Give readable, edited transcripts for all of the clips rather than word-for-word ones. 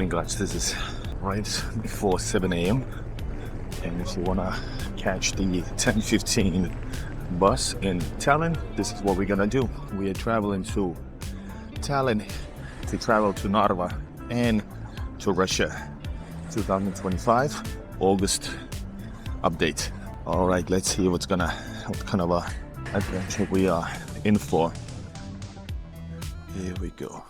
morning, guys. This is right before 7 a.m. And if you wanna catch the 10:15 bus in Tallinn, this is what we're gonna do. We are traveling to Tallinn to travel to Narva and to Russia. 2025 August update. All right, let's see what kind of a adventure we are in for. Here we go.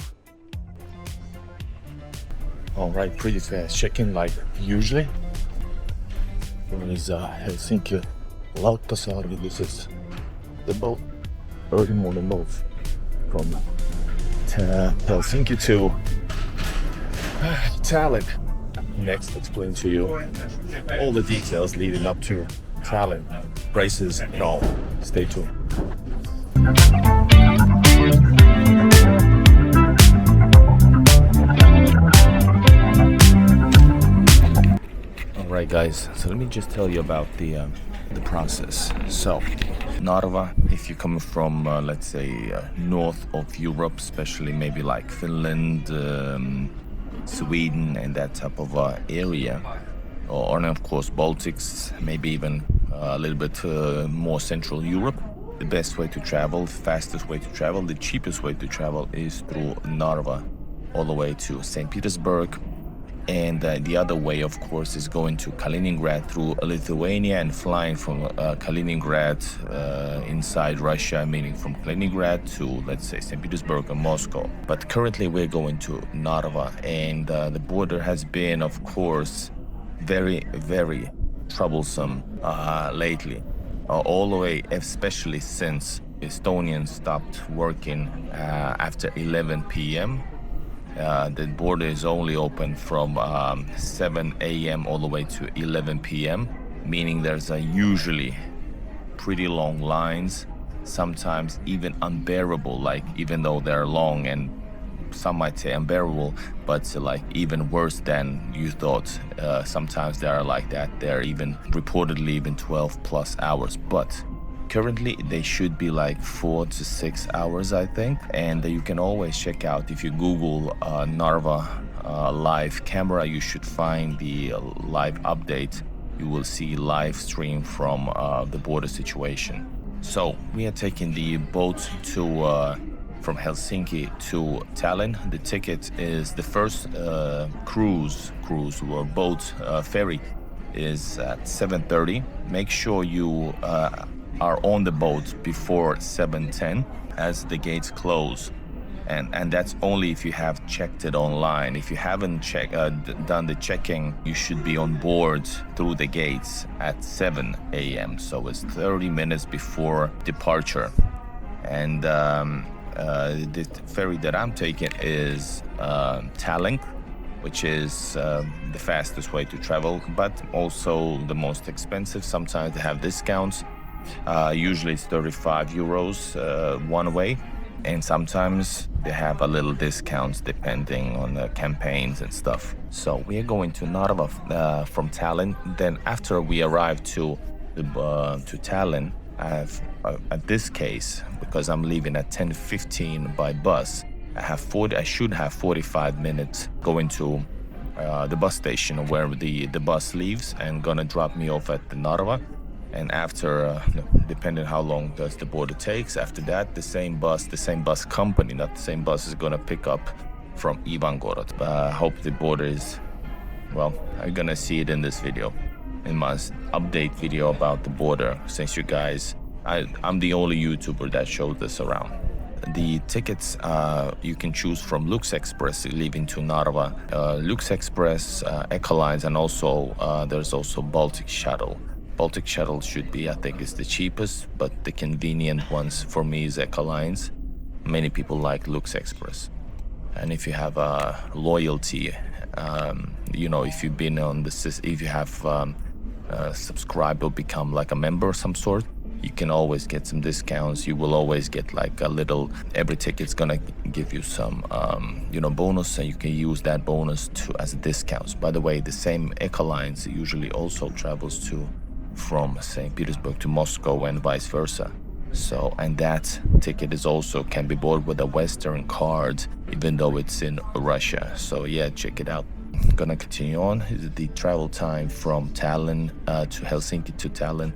All right, pretty fast check-in like usually. There is Helsinki Lauttasaari. This is the boat, early morning boat from Helsinki to Tallinn. Next, explain to you all the details leading up to Tallinn, prices and all. Stay tuned. Alright guys, so let me just tell you about the process. So, Narva, if you're coming from, let's say, north of Europe, especially maybe like Finland, Sweden and that type of area, or of course Baltics, maybe even a little bit more Central Europe, the best way to travel, fastest way to travel, the cheapest way to travel is through Narva all the way to St. Petersburg. And the other way, of course, is going to Kaliningrad through Lithuania and flying from Kaliningrad inside Russia, meaning from Kaliningrad to, let's say, St. Petersburg or Moscow. But currently we're going to Narva, and the border has been, of course, very, very troublesome lately. All the way, especially since Estonians stopped working after 11 p.m. The border is only open from 7 a.m. all the way to 11 p.m., meaning there's usually pretty long lines, sometimes even unbearable, like even though they're long and some might say unbearable, but like even worse than you thought. Sometimes they are like that. They're even reportedly even 12 plus hours, but currently they should be like 4 to 6 hours, I think. And you can always check out, if you Google Narva live camera, you should find the live update. You will see live stream from the border situation. So we are taking the boat to from Helsinki to Tallinn. The ticket is the first cruise or boat ferry is at 7:30. Make sure you are on the boat before 7:10 as the gates close, and that's only if you have checked it online. If you haven't done the checking, you should be on board through the gates at 7 a.m. So it's 30 minutes before departure. And the ferry that I'm taking is Tallinn, which is the fastest way to travel, but also the most expensive. Sometimes they have discounts. Usually it's 35 euros one way, and sometimes they have a little discounts depending on the campaigns and stuff. So we are going to Narva from Tallinn. Then after we arrive to Tallinn, at this case, because I'm leaving at 10:15 by bus, I should have 45 minutes going to the bus station where the bus leaves and gonna drop me off at the Narva. And after, depending how long does the border takes, after that, the same bus company, not the same bus, is gonna pick up from Ivangorod. I hope the border is, well, I'm gonna see it in this video, in my update video about the border, since you guys, I'm the only YouTuber that shows this around. The tickets you can choose from Lux Express leaving to Narva, Lux Express, Echolines, and also there's also Baltic Shuttle. Baltic Shuttle should be, I think, is the cheapest, but the convenient ones for me is Echolines. Many people like Lux Express. And if you have a loyalty, if you've been on if you have subscribed or become like a member of some sort, you can always get some discounts. You will always get like a little, every ticket's gonna give you some, bonus, and you can use that bonus as discounts. By the way, the same Echolines usually also travels from St. Petersburg to Moscow and vice versa. So, and that ticket is also can be bought with a Western card, even though it's in Russia. So yeah, check it out. gonna continue on. The travel time from Tallinn to Helsinki to Tallinn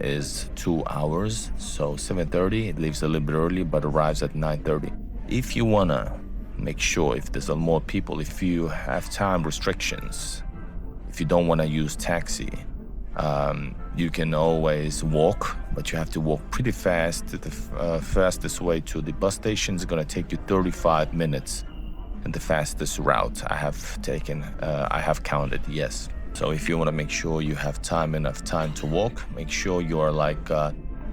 is 2 hours. So 7:30, it leaves a little bit early, but arrives at 9:30. If you wanna make sure, if there's more people, if you have time restrictions, if you don't wanna use taxi, you can always walk, but you have to walk pretty fast. The fastest way to the bus station is gonna take you 35 minutes. And the fastest route I have counted, yes. So if you want to make sure you have enough time to walk, make sure you are like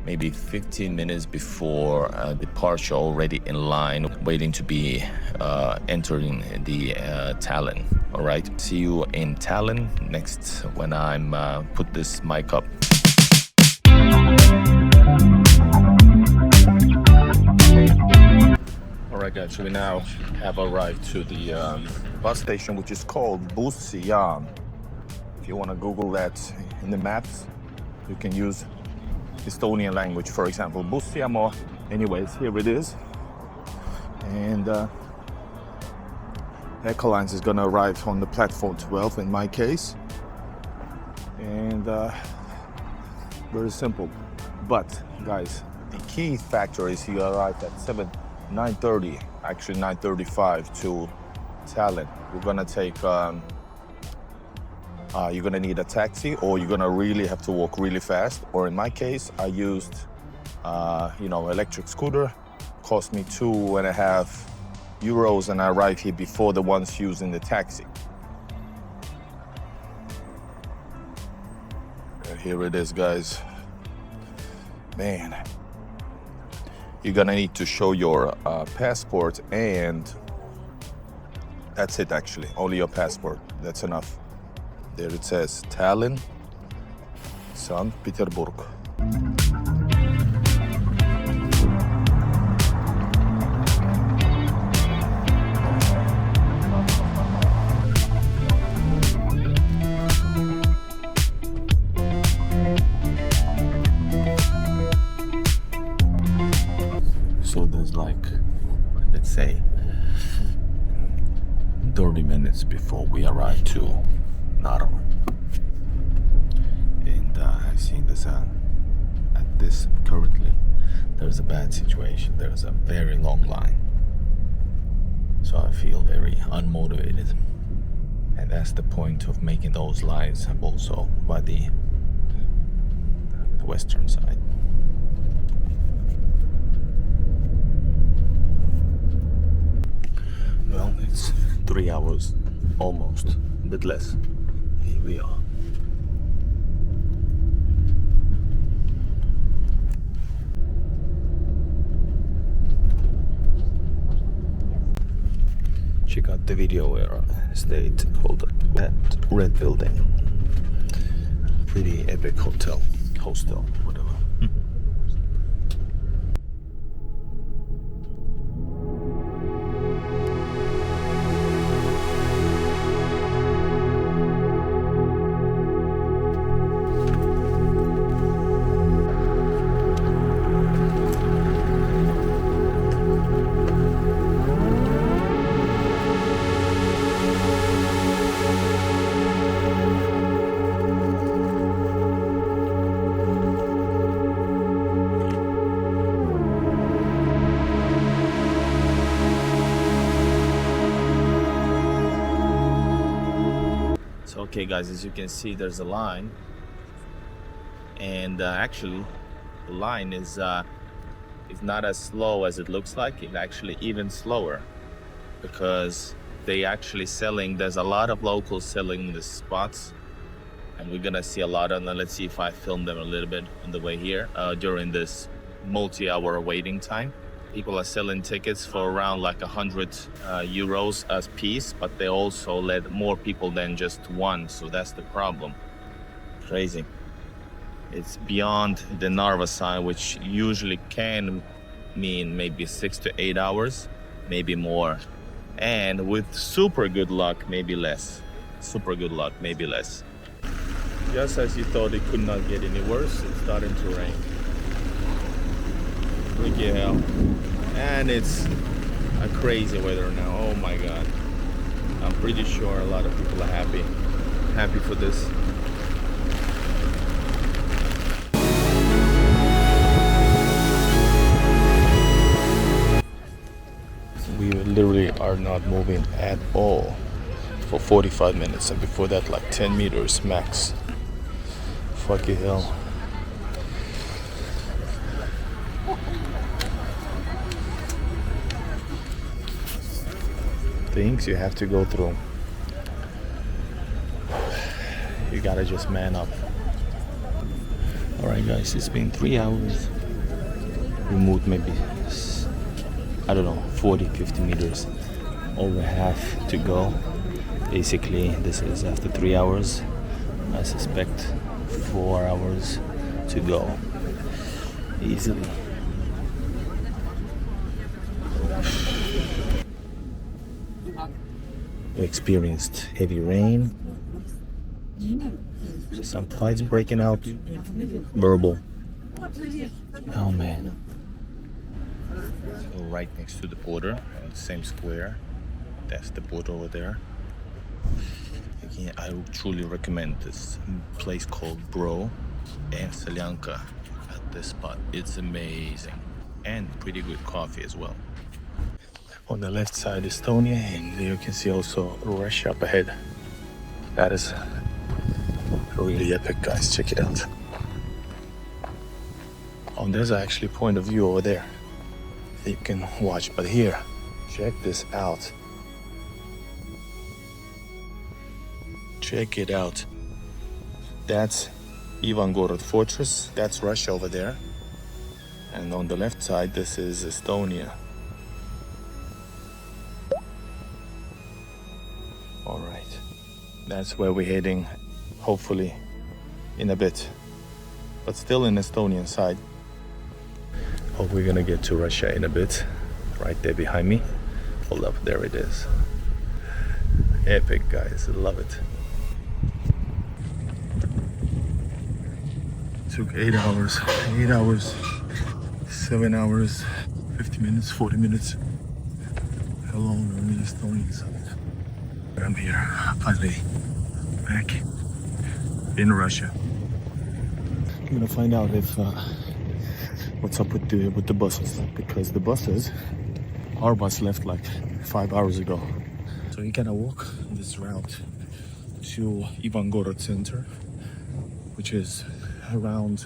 maybe 15 minutes before departure already in line, waiting to be entering the Tallinn. All right, see you in Tallinn next when I'm put this mic up. Alright guys, so we now have arrived to the bus station, which is called Bussijaam. If you want to Google that in the maps, you can use Estonian language, for example, Bussijaam, or anyways, here it is. And Echolines is gonna arrive on the platform 12 in my case. And very simple. But guys, the key factor is you arrived at 9:30, actually 9:35 to Tallinn. You're gonna take, you're gonna need a taxi, or you're gonna really have to walk really fast. Or in my case, I used, electric scooter. Cost me €2.50, and I arrived here before the ones using the taxi. And here it is, guys. Man. You're gonna need to show your passport, and that's it actually, only your passport, that's enough. There it says Tallinn, St. Petersburg. So there's like, let's say, 30 minutes before we arrive to Narva. And I think this at this currently, there's a bad situation. There's a very long line. So I feel very unmotivated. And that's the point of making those lines also by the western side. Well, it's 3 hours, almost, a bit less. Here we are. Check out the video where I stayed, hold up, that red building. Pretty epic hostel, whatever. Okay guys, as you can see, there's a line, and actually the line is not as slow as it looks like. It's actually even slower, because they actually selling, there's a lot of locals selling the spots, and we're gonna see a lot of them. Let's see if I film them a little bit on the way here during this multi-hour waiting time. People are selling tickets for around like €100 a piece, but they also let more people than just one, so that's the problem. Crazy. It's beyond the Narva side, which usually can mean maybe 6 to 8 hours, maybe more. And with super good luck, maybe less. Super good luck, maybe less. Just as you thought it could not get any worse, it's starting to rain. Freaky hell. And it's a crazy weather now. Oh my god. I'm pretty sure a lot of people are happy for this. We literally are not moving at all for 45 minutes, and before that like 10 meters max. Fucking hell. Things you have to go through. You gotta just man up. Alright guys, it's been 3 hours. We moved maybe, I don't know, 40-50 meters. Over half to go. Basically, this is after 3 hours. I suspect 4 hours to go. Easily. We experienced heavy rain. Some fights breaking out. Verbal. Oh man. So right next to the border, same square. That's the border over there. Again, I would truly recommend this place called Bro and Solyanka at this spot. It's amazing. And pretty good coffee as well. On the left side, Estonia, and you can see also Russia up ahead. That is really epic, guys. Check it out. Oh, there's actually a point of view over there that you can watch. But here, check this out. Check it out. That's Ivangorod Fortress. That's Russia over there. And on the left side, this is Estonia. All right. That's where we're heading, hopefully, in a bit. But still in Estonian side. Hope we're gonna get to Russia in a bit. Right there behind me. Hold up, there it is. Epic, guys, love it. Took 8 hours, 7 hours, 50 minutes, 40 minutes. How long are we in Estonian side? I'm here, finally, back in Russia. I'm gonna find out if what's up with the buses, because the buses, our bus left like 5 hours ago. So you gotta walk this route to Ivangorod Center, which is around,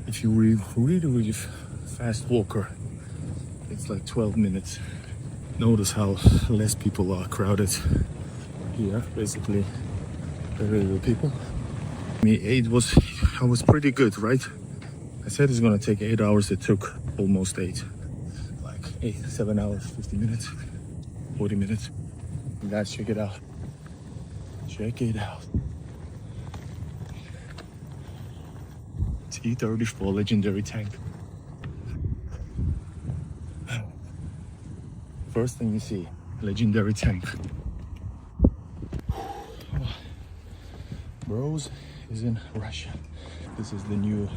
if you really fast walker, it's like 12 minutes. Notice how less people are crowded here. Basically, very little people. I was pretty good, right? I said it's gonna take 8 hours. It took almost 8. Like 7 hours, 50 minutes, 40 minutes. And guys, check it out. Check it out. T-34 legendary tank. First thing you see, legendary tank. Bros is in Russia. This is the new.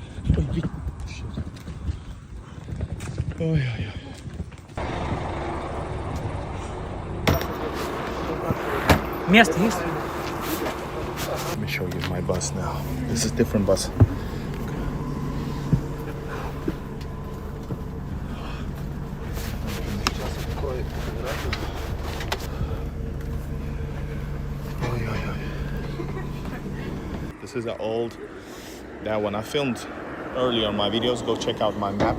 Shit. Oh yeah. Место есть? Let me show you my bus now. This is different bus. This is an old, that one I filmed earlier on my videos. Go check out my map,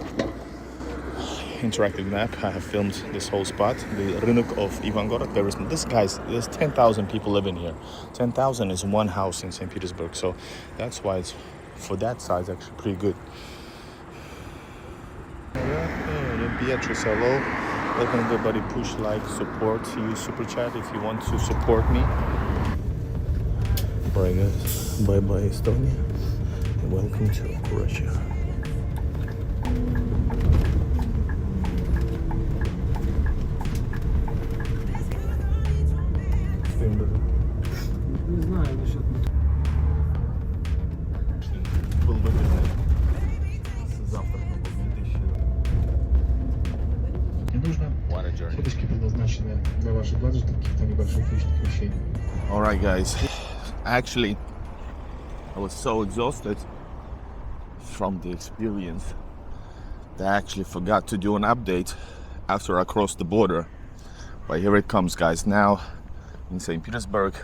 interactive map. I have filmed this whole spot, the Rynok of Ivangorod. There's 10,000 people living here. 10,000 is one house in St. Petersburg, so that's why it's, for that size, actually pretty good. Beatrice, hello. Welcome everybody. Push like, support, use super chat if you want to support me. Alright guys, bye bye Estonia, and welcome to Russia. Не знаю насчет. Был выгодный с завтраком по 2000. Не нужно? a journey. Фоточки предназначены для ваших гаджетов, каких-то небольших личных вещей. All right, guys. Actually, I was so exhausted from the experience that I actually forgot to do an update after I crossed the border. But here it comes, guys. Now in St. Petersburg,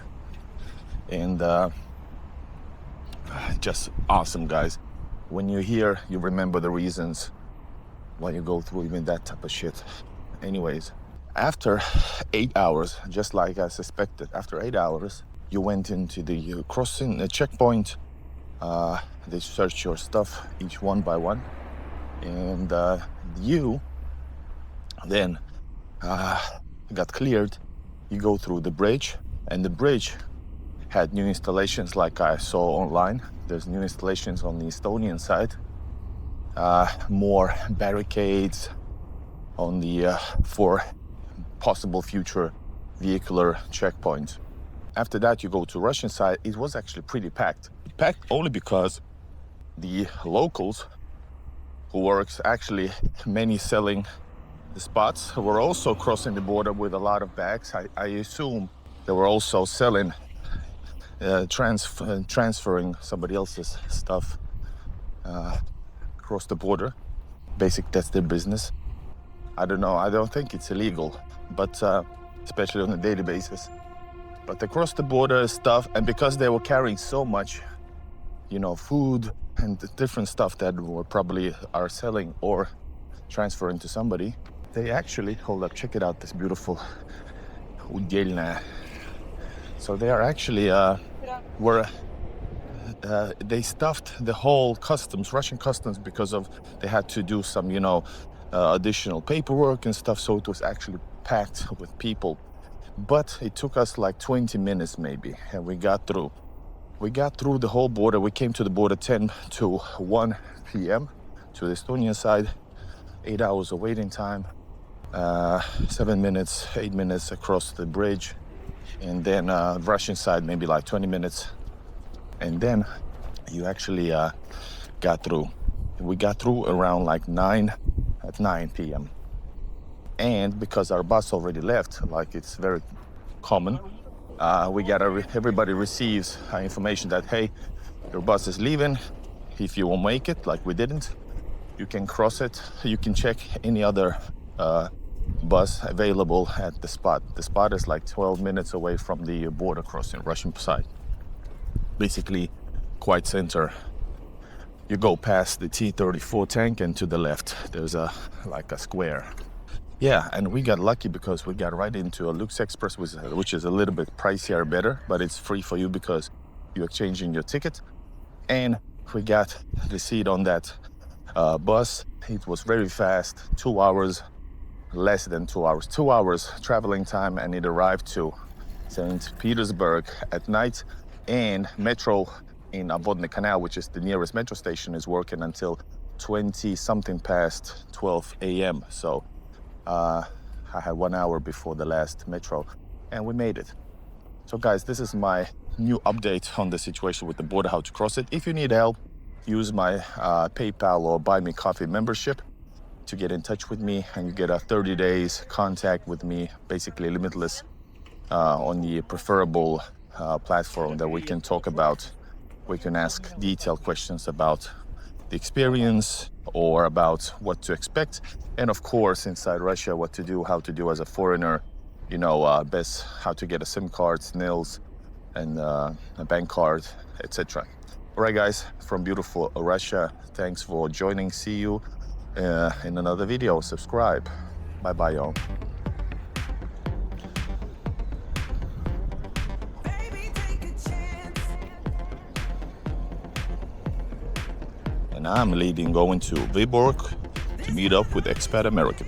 and just awesome, guys. When you're here, you remember the reasons why you go through even that type of shit. Anyways, after 8 hours, just like I suspected, after 8 hours, you went into the crossing checkpoint. They searched your stuff each one by one, and you then got cleared. You go through the bridge, and the bridge had new installations like I saw online. There's new installations on the Estonian side, more barricades on the for possible future vehicular checkpoints. After that, you go to Russian side. It was actually pretty packed. Packed only because the locals who works actually many selling the spots were also crossing the border with a lot of bags. I assume they were also selling, transferring somebody else's stuff across the border. Basic, that's their business. I don't know. I don't think it's illegal, but especially on a daily basis. But they crossed the border stuff, and because they were carrying so much, you know, food and the different stuff that were probably are selling or transferring to somebody, they actually, hold up, check it out, this beautiful Udelna. So they are actually, they stuffed the whole customs, Russian customs, because of, they had to do some, you know, additional paperwork and stuff. So it was actually packed with people. But it took us like 20 minutes maybe, and we got through. We got through the whole border. We came to the border 10 to 1 p.m. to the Estonian side. 8 hours of waiting time. 7 minutes, 8 minutes across the bridge. And then Russian side, maybe like 20 minutes. And then you actually got through. We got through around like 9 p.m. And because our bus already left, like it's very common, we got everybody receives information that, hey, your bus is leaving. If you won't make it, like we didn't, you can cross it. You can check any other bus available at the spot. The spot is like 12 minutes away from the border crossing, Russian side. Basically, quite center. You go past the T-34 tank, and to the left, there's like a square. Yeah, and we got lucky because we got right into a Lux Express, which is a little bit pricier, better, but it's free for you because you're exchanging your ticket. And we got the seat on that bus. It was very fast, 2 hours, less than 2 hours, 2 hours traveling time, and it arrived to St. Petersburg at night. And metro in Obvodny Canal, which is the nearest metro station, is working until 20-something past 12 a.m. So I had 1 hour before the last metro, and we made it. So guys, this is my new update on the situation with the border, how to cross it. If you need help, use my PayPal or Buy Me Coffee membership to get in touch with me, and you get a 30 days contact with me, basically limitless, on the preferable platform that we can talk about. We can ask detailed questions about the experience or about what to expect, and of course inside Russia, what to do, how to do as a foreigner, you know, best how to get a SIM card, SNILs, and a bank card, etc. All right, guys, from beautiful Russia, thanks for joining. See you in another video. Subscribe. Bye bye, y'all. And I'm leaving, going to Viborg to meet up with expat American.